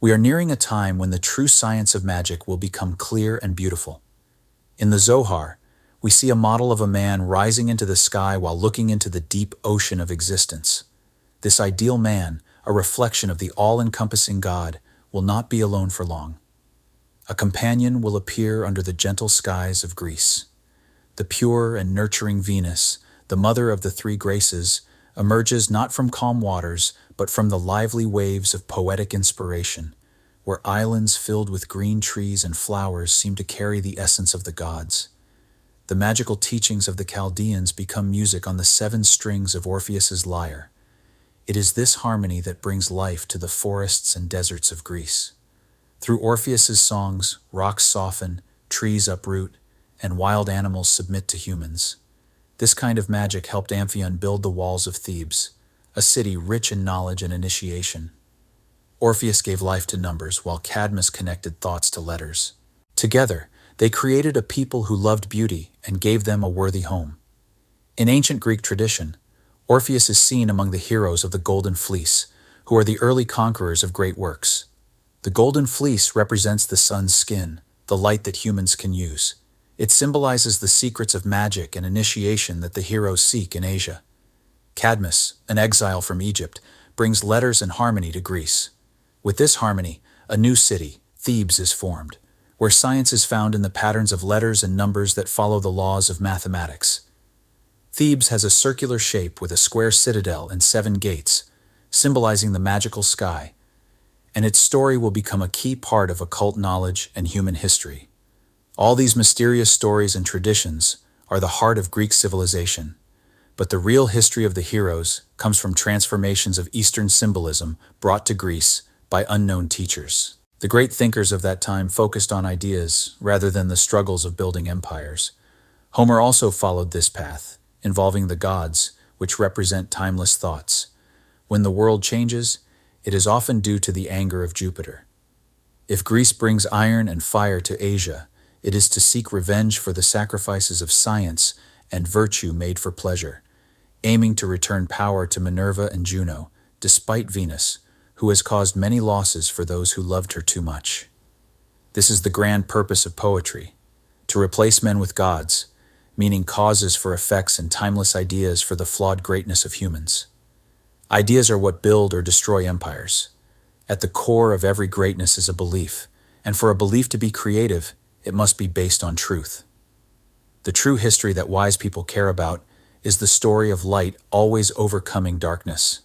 We are nearing a time when the true science of magic will become clear and beautiful. In the Zohar, we see a model of a man rising into the sky while looking into the deep ocean of existence. This ideal man, a reflection of the all-encompassing God, will not be alone for long. A companion will appear under the gentle skies of Greece. The pure and nurturing Venus, the mother of the three graces, emerges not from calm waters, but from the lively waves of poetic inspiration, where islands filled with green trees and flowers seem to carry the essence of the gods. The magical teachings of the Chaldeans become music on the 7 strings of Orpheus's lyre. It is this harmony that brings life to the forests and deserts of Greece. Through Orpheus's songs, rocks soften, trees uproot, and wild animals submit to humans. This kind of magic helped Amphion build the walls of Thebes, a city rich in knowledge and initiation. Orpheus gave life to numbers, while Cadmus connected thoughts to letters. Together, they created a people who loved beauty and gave them a worthy home. In ancient Greek tradition, Orpheus is seen among the heroes of the Golden Fleece, who are the early conquerors of great works. The Golden Fleece represents the sun's skin, the light that humans can use. It symbolizes the secrets of magic and initiation that the heroes seek in Asia. Cadmus, an exile from Egypt, brings letters and harmony to Greece. With this harmony, a new city, Thebes, is formed, where science is found in the patterns of letters and numbers that follow the laws of mathematics. Thebes has a circular shape with a square citadel and 7 gates, symbolizing the magical sky, and its story will become a key part of occult knowledge and human history. All these mysterious stories and traditions are the heart of Greek civilization, but the real history of the heroes comes from transformations of Eastern symbolism brought to Greece by unknown teachers. The great thinkers of that time focused on ideas rather than the struggles of building empires. Homer also followed this path, involving the gods, which represent timeless thoughts. When the world changes, it is often due to the anger of Jupiter. If Greece brings iron and fire to Asia, it is to seek revenge for the sacrifices of science and virtue made for pleasure, aiming to return power to Minerva and Juno, despite Venus, who has caused many losses for those who loved her too much. This is the grand purpose of poetry, to replace men with gods, meaning causes for effects and timeless ideas for the flawed greatness of humans. Ideas are what build or destroy empires. At the core of every greatness is a belief, and for a belief to be creative, it must be based on truth. The true history that wise people care about is the story of light always overcoming darkness.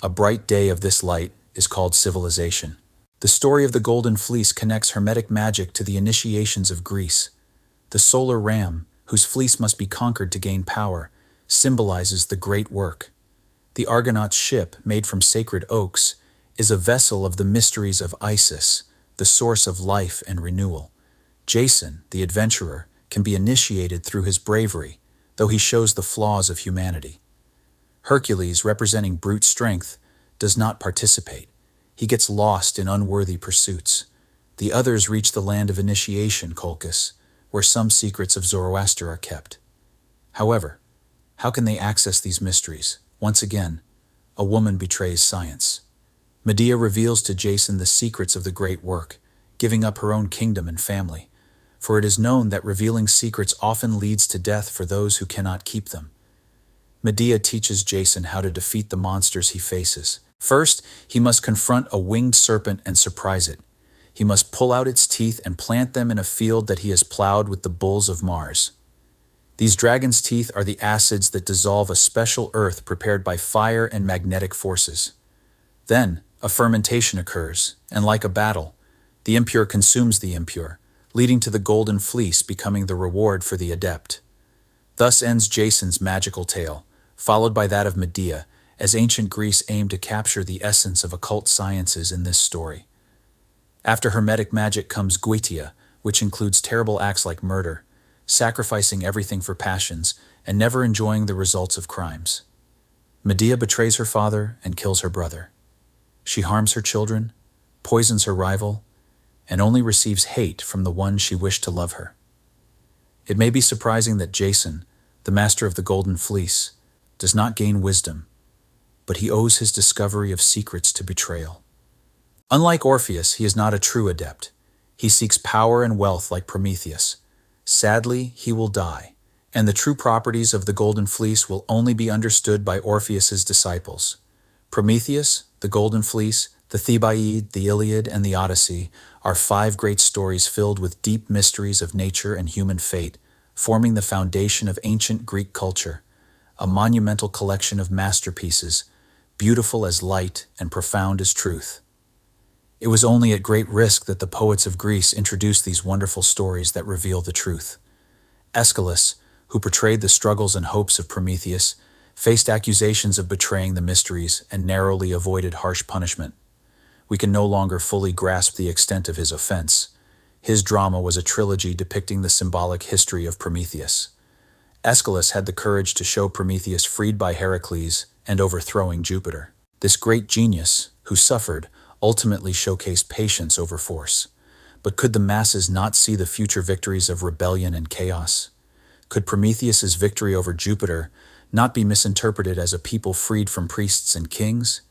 A bright day of this light is called civilization. The story of the Golden Fleece connects Hermetic magic to the initiations of Greece. The solar ram, whose fleece must be conquered to gain power, symbolizes the great work. The Argonaut's ship, made from sacred oaks, is a vessel of the mysteries of Isis, the source of life and renewal. Jason, the adventurer, can be initiated through his bravery, though he shows the flaws of humanity. Hercules, representing brute strength, does not participate. He gets lost in unworthy pursuits. The others reach the land of initiation, Colchis, where some secrets of Zoroaster are kept. However, how can they access these mysteries? Once again, a woman betrays science. Medea reveals to Jason the secrets of the great work, giving up her own kingdom and family, for it is known that revealing secrets often leads to death for those who cannot keep them. Medea teaches Jason how to defeat the monsters he faces. First, he must confront a winged serpent and surprise it. He must pull out its teeth and plant them in a field that he has plowed with the bulls of Mars. These dragon's teeth are the acids that dissolve a special earth prepared by fire and magnetic forces. Then, a fermentation occurs, and like a battle, the impure consumes the impure, leading to the Golden Fleece becoming the reward for the adept. Thus ends Jason's magical tale, followed by that of Medea, as ancient Greece aimed to capture the essence of occult sciences in this story. After Hermetic magic comes Goetia, which includes terrible acts like murder, sacrificing everything for passions, and never enjoying the results of crimes. Medea betrays her father and kills her brother. She harms her children, poisons her rival, and only receives hate from the one she wished to love her. It may be surprising that Jason, the master of the Golden Fleece, does not gain wisdom, but he owes his discovery of secrets to betrayal. Unlike Orpheus, he is not a true adept. He seeks power and wealth like Prometheus. Sadly, he will die, and the true properties of the Golden Fleece will only be understood by Orpheus's disciples. Prometheus, the Golden Fleece, the Thebaid, the Iliad, and the Odyssey are 5 great stories filled with deep mysteries of nature and human fate, forming the foundation of ancient Greek culture, a monumental collection of masterpieces, beautiful as light and profound as truth. It was only at great risk that the poets of Greece introduced these wonderful stories that reveal the truth. Aeschylus, who portrayed the struggles and hopes of Prometheus, faced accusations of betraying the mysteries and narrowly avoided harsh punishment. We can no longer fully grasp the extent of his offense. His drama was a trilogy depicting the symbolic history of Prometheus. Aeschylus had the courage to show Prometheus freed by Heracles and overthrowing Jupiter. This great genius, who suffered, ultimately showcased patience over force. But could the masses not see the future victories of rebellion and chaos? Could Prometheus's victory over Jupiter not be misinterpreted as a people freed from priests and kings?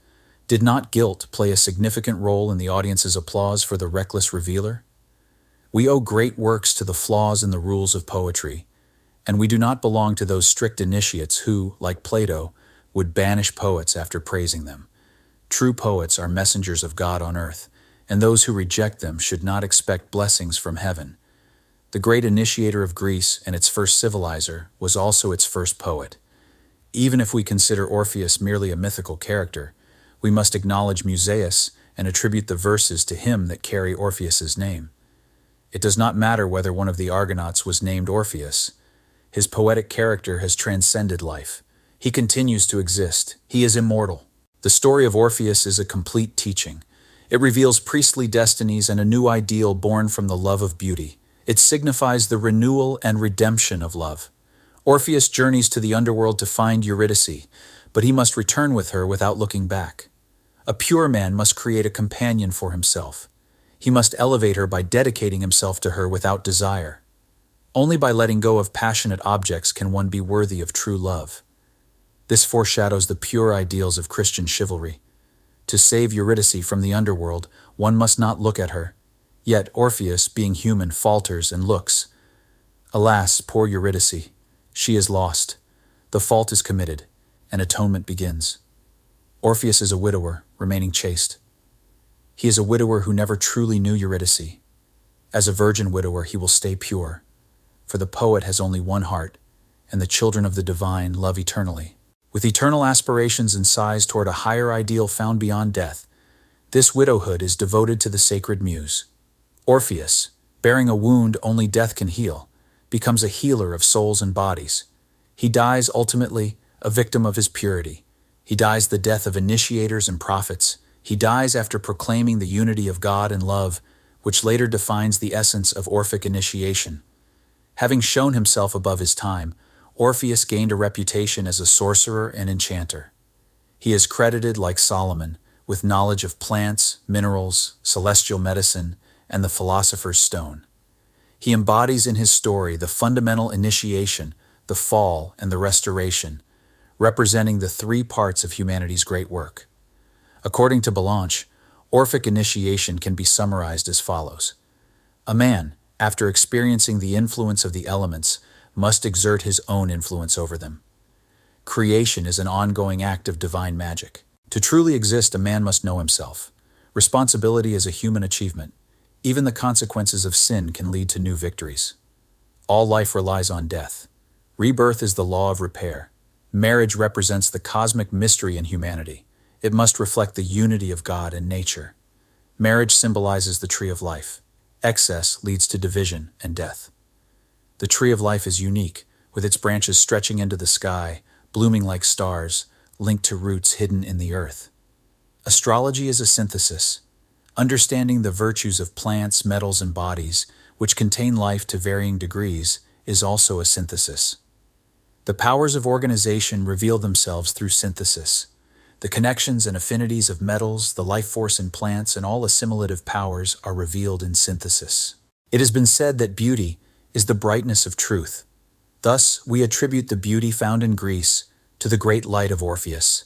Did not guilt play a significant role in the audience's applause for the reckless revealer? We owe great works to the flaws in the rules of poetry, and we do not belong to those strict initiates who, like Plato, would banish poets after praising them. True poets are messengers of God on earth, and those who reject them should not expect blessings from heaven. The great initiator of Greece and its first civilizer was also its first poet. Even if we consider Orpheus merely a mythical character, we must acknowledge Musaeus and attribute the verses to him that carry Orpheus's name. It does not matter whether one of the Argonauts was named Orpheus. His poetic character has transcended life. He continues to exist. He is immortal. The story of Orpheus is a complete teaching. It reveals priestly destinies and a new ideal born from the love of beauty. It signifies the renewal and redemption of love. Orpheus journeys to the underworld to find Eurydice, but he must return with her without looking back. A pure man must create a companion for himself. He must elevate her by dedicating himself to her without desire. Only by letting go of passionate objects can one be worthy of true love. This foreshadows the pure ideals of Christian chivalry. To save Eurydice from the underworld, one must not look at her. Yet Orpheus, being human, falters and looks. Alas, poor Eurydice, she is lost. The fault is committed, and atonement begins. Orpheus is a widower, remaining chaste. He is a widower who never truly knew Eurydice. As a virgin widower, he will stay pure. For the poet has only one heart, and the children of the divine love eternally. With eternal aspirations and sighs toward a higher ideal found beyond death, this widowhood is devoted to the sacred muse. Orpheus, bearing a wound only death can heal, becomes a healer of souls and bodies. He dies ultimately a victim of his purity. He dies the death of initiators and prophets. He dies after proclaiming the unity of God and love, which later defines the essence of Orphic initiation. Having shown himself above his time, Orpheus gained a reputation as a sorcerer and enchanter. He is credited, like Solomon, with knowledge of plants, minerals, celestial medicine, and the philosopher's stone. He embodies in his story the fundamental initiation, the fall, and the restoration, representing the 3 parts of humanity's great work. According to Belanche, Orphic initiation can be summarized as follows. A man, after experiencing the influence of the elements, must exert his own influence over them. Creation is an ongoing act of divine magic. To truly exist, a man must know himself. Responsibility is a human achievement. Even the consequences of sin can lead to new victories. All life relies on death. Rebirth is the law of repair. Marriage represents the cosmic mystery in humanity. It must reflect the unity of God and nature. Marriage symbolizes the tree of life. Excess leads to division and death. The tree of life is unique, with its branches stretching into the sky, blooming like stars, linked to roots hidden in the earth. Astrology is a synthesis. Understanding the virtues of plants, metals, and bodies, which contain life to varying degrees, is also a synthesis. The powers of organization reveal themselves through synthesis. The connections and affinities of metals, the life force in plants, and all assimilative powers are revealed in synthesis. It has been said that beauty is the brightness of truth. Thus, we attribute the beauty found in Greece to the great light of Orpheus.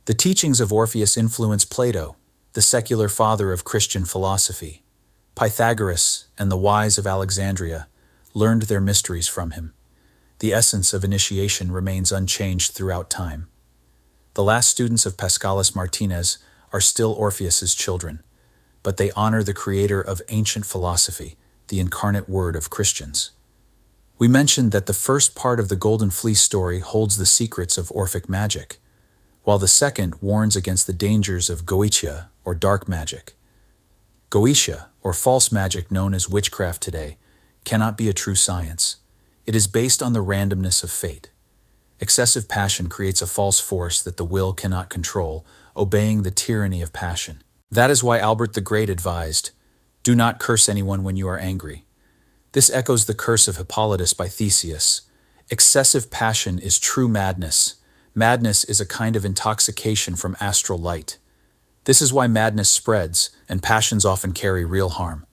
The teachings of Orpheus influenced Plato, the secular father of Christian philosophy. Pythagoras and the wise of Alexandria learned their mysteries from him. The essence of initiation remains unchanged throughout time. The last students of Paschalis Martinez are still Orpheus's children, but they honor the creator of ancient philosophy, the incarnate word of Christians. We mentioned that the first part of the Golden Fleece story holds the secrets of Orphic magic, while the second warns against the dangers of Goetia, or dark magic. Goetia, or false magic known as witchcraft today, cannot be a true science. It is based on the randomness of fate. Excessive passion creates a false force that the will cannot control, obeying the tyranny of passion. That is why Albert the Great advised, "Do not curse anyone when you are angry." This echoes the curse of Hippolytus by Theseus. Excessive passion is true madness. Madness is a kind of intoxication from astral light. This is why madness spreads, and passions often carry real harm.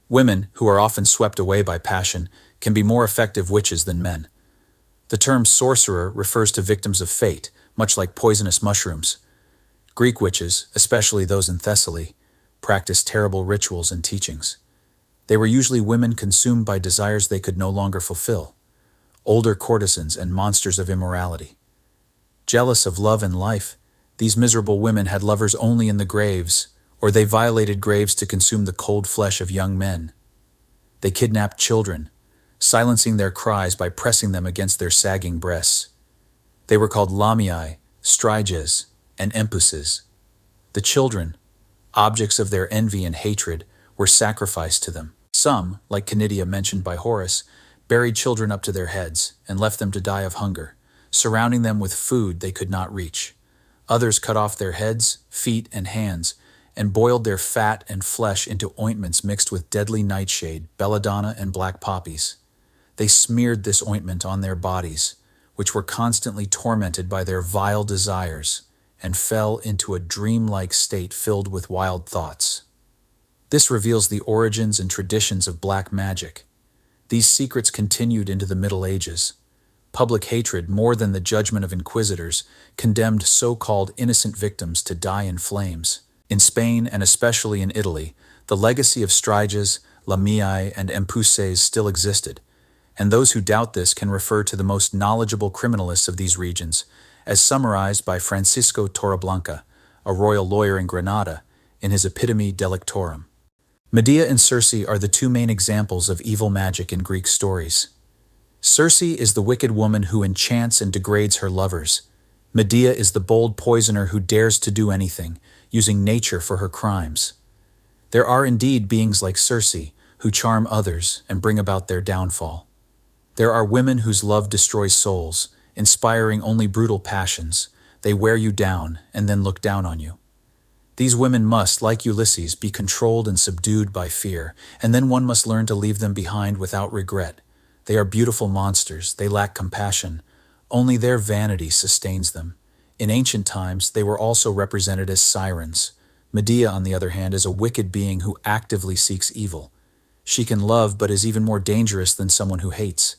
Women, who are often swept away by passion, can be more effective witches than men. The term sorcerer refers to victims of fate, much like poisonous mushrooms. Greek witches, especially those in Thessaly, practiced terrible rituals and teachings. They were usually women consumed by desires they could no longer fulfill, older courtesans and monsters of immorality. Jealous of love and life, these miserable women had lovers only in the graves, or they violated graves to consume the cold flesh of young men. They kidnapped children, silencing their cries by pressing them against their sagging breasts. They were called lamiae, striges, and empuses. The children, objects of their envy and hatred, were sacrificed to them. Some, like Canidia mentioned by Horace, buried children up to their heads and left them to die of hunger, surrounding them with food they could not reach. Others cut off their heads, feet, and hands, and boiled their fat and flesh into ointments mixed with deadly nightshade, belladonna, and black poppies. They smeared this ointment on their bodies, which were constantly tormented by their vile desires, and fell into a dreamlike state filled with wild thoughts. This reveals the origins and traditions of black magic. These secrets continued into the Middle Ages. Public hatred, more than the judgment of inquisitors, condemned so-called innocent victims to die in flames. In Spain, and especially in Italy, the legacy of striges, lamiae, and empuses still existed, and those who doubt this can refer to the most knowledgeable criminalists of these regions, as summarized by Francisco Torreblanca, a royal lawyer in Granada, in his Epitome Delictorum. Medea and Circe are the two main examples of evil magic in Greek stories. Circe is the wicked woman who enchants and degrades her lovers. Medea is the bold poisoner who dares to do anything, using nature for her crimes. There are indeed beings like Circe, who charm others and bring about their downfall. There are women whose love destroys souls, inspiring only brutal passions. They wear you down and then look down on you. These women must, like Ulysses, be controlled and subdued by fear, and then one must learn to leave them behind without regret. They are beautiful monsters, they lack compassion. Only their vanity sustains them. In ancient times, they were also represented as sirens. Medea, on the other hand, is a wicked being who actively seeks evil. She can love but is even more dangerous than someone who hates.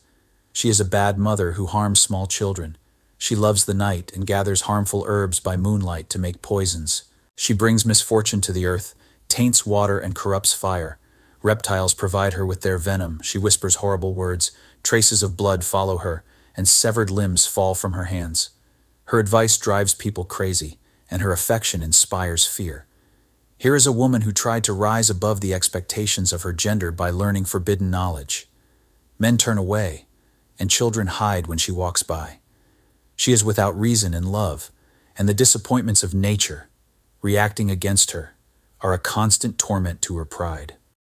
She is a bad mother who harms small children. She loves the night and gathers harmful herbs by moonlight to make poisons. She brings misfortune to the earth, taints water, and corrupts fire. Reptiles provide her with their venom. She whispers horrible words, traces of blood follow her, and severed limbs fall from her hands. Her advice drives people crazy, and her affection inspires fear. Here is a woman who tried to rise above the expectations of her gender by learning forbidden knowledge. Men turn away, and children hide when she walks by. She is without reason and love, and the disappointments of nature, reacting against her, are a constant torment to her pride.